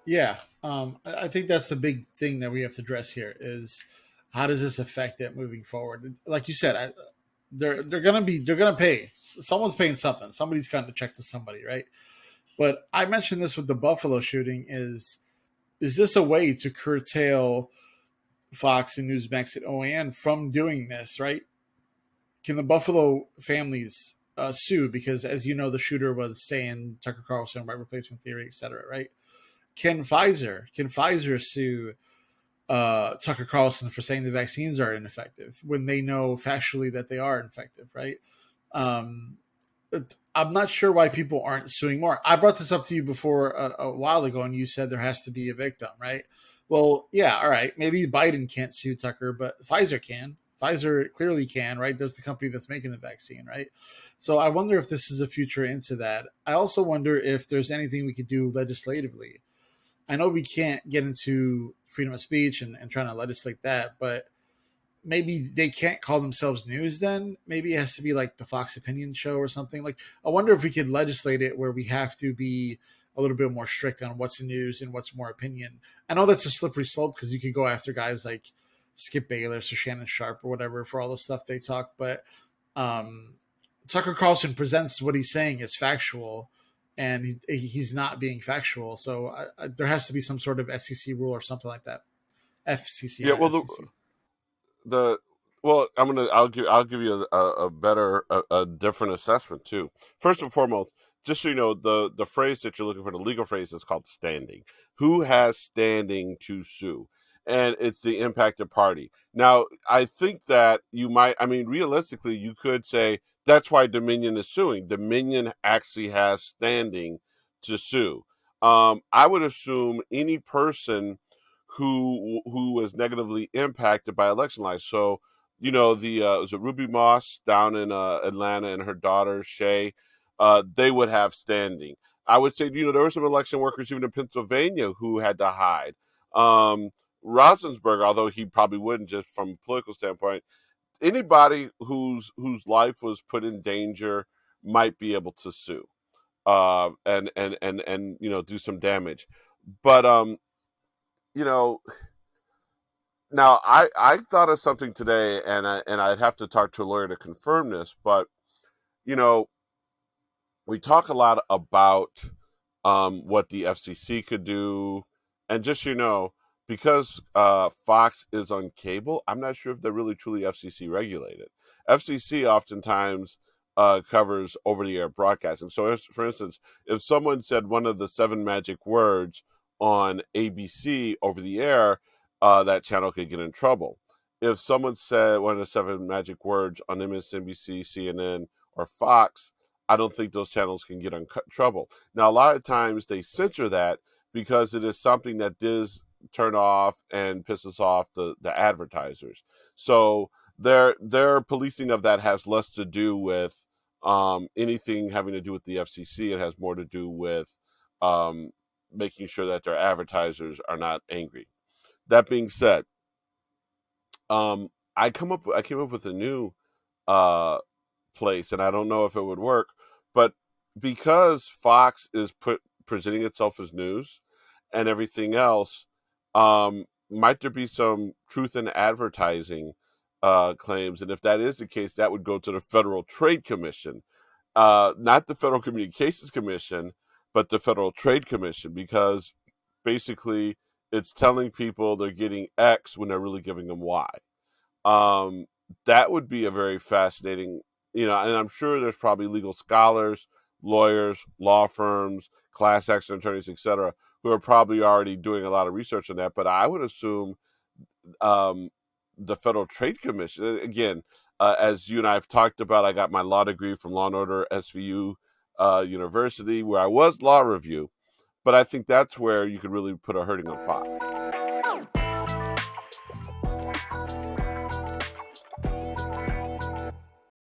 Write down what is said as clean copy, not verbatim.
Yeah, I think that's the big thing that we have to address here is how does this affect it moving forward? Like you said, they're gonna pay. Someone's paying something. Somebody's cutting a check to somebody, right? But I mentioned this with the Buffalo shooting. Is this a way to curtail Fox and Newsmax and OAN from doing this? Right? Can the Buffalo families sue because, as you know, the shooter was saying Tucker Carlson, right replacement theory, et cetera, right? Can Pfizer sue Tucker Carlson for saying the vaccines are ineffective when they know factually that they are effective, right? Um, I'm not sure why people aren't suing more. I brought this up to you before a while ago, and you said there has to be a victim, right? Well, yeah, all right. Maybe Biden can't sue Tucker, but Pfizer can. Pfizer clearly can, right? There's the company that's making the vaccine, right? So I wonder if this is a future into that. I also wonder if there's anything we could do legislatively. I know we can't get into freedom of speech and trying to legislate that, but maybe they can't call themselves news then. Maybe it has to be like the Fox Opinion Show or something. Like, I wonder if we could legislate it where we have to be a little bit more strict on what's news and what's more opinion. I know that's a slippery slope because you could go after guys like Skip Bayless or Shannon Sharp or whatever for all the stuff they talk, but um, Tucker Carlson presents what he's saying as factual, and he's not being factual. So there has to be some sort of SEC rule or something like that. FCC, Yeah, not well, SEC. the well, I'll give you a better a different assessment too. First and foremost, just so you know, the phrase that you're looking for, the legal phrase, is called standing. Who has standing to sue? And it's the impacted party. Now, I think that you might, I mean, realistically, you could say that's why Dominion is suing. Dominion actually has standing to sue. I would assume any person who was negatively impacted by election lies. So, you know, the was it Ruby Moss down in Atlanta and her daughter Shay, they would have standing. I would say, you know, there were some election workers even in Pennsylvania who had to hide. Um, Rosensberg, although he probably wouldn't, just from a political standpoint, anybody whose life was put in danger might be able to sue, and you know, do some damage. But you know, now I thought of something today, and I'd have to talk to a lawyer to confirm this. But you know, we talk a lot about what the FCC could do, and just so you know, because Fox is on cable, I'm not sure if they're really truly FCC regulated. FCC oftentimes covers over-the-air broadcasting. So, if, for instance, if someone said one of the seven magic words on ABC over the air, that channel could get in trouble. If someone said one of the seven magic words on MSNBC, CNN, or Fox, I don't think those channels can get in trouble. Now, a lot of times they censor that because it is something that does turn off and pisses off the advertisers. So their policing of that has less to do with anything having to do with the FCC. It has more to do with um, making sure that their advertisers are not angry. That being said, I came up with a new uh, place, and I don't know if it would work, but because Fox is presenting itself as news and everything else, might there be some truth in advertising claims? And if that is the case, that would go to the Federal Trade Commission, not the Federal Communications Commission, but the Federal Trade Commission, because basically it's telling people they're getting X when they're really giving them Y. Um, that would be a very fascinating, you know, and I'm sure there's probably legal scholars, lawyers, law firms, class action attorneys, etc., who are probably already doing a lot of research on that. But I would assume um, the Federal Trade Commission, again, as you and I have talked about, I got my law degree from Law and Order SVU University, where I was law review. But I think that's where you could really put a hurting on Fox.